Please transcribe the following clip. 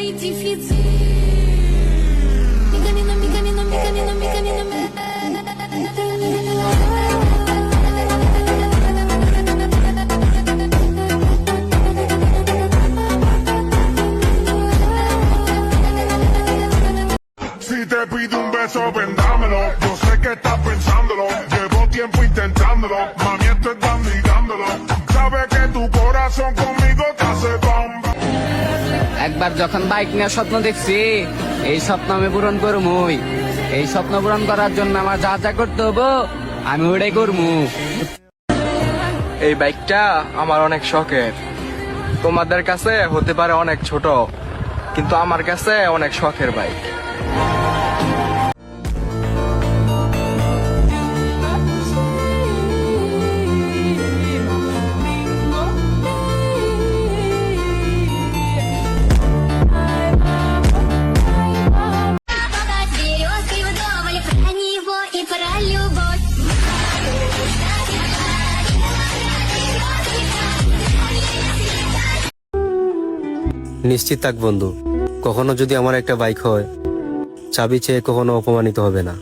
Si te pido un beso, vendámelo. Yo sé que estás pensándolo. Llevo tiempo intentándolo. Mami, estoy dando y dándolo. Sabes que tu corazón conmigo te hace bomba. একবার যখন bike নিয়ে স্বপ্ন দেখছি, এই স্বপ্ন আমি পূরণ করবই। এই স্বপ্ন পূরণ করার জন্য আমার যা যা করতে হবো আমি ওটাই করবো। এই বাইকটা আমার অনেক শখের। তোমাদের কাছে হতে পারে অনেক ছোট, কিন্তু আমার কাছে অনেক শখের বাইক। নিশ্চিত থাক বন্ধু, কখনো যদি আমার একটা বাইক হয়, চাবি চেয়ে কখনো অপমানিত হবে না।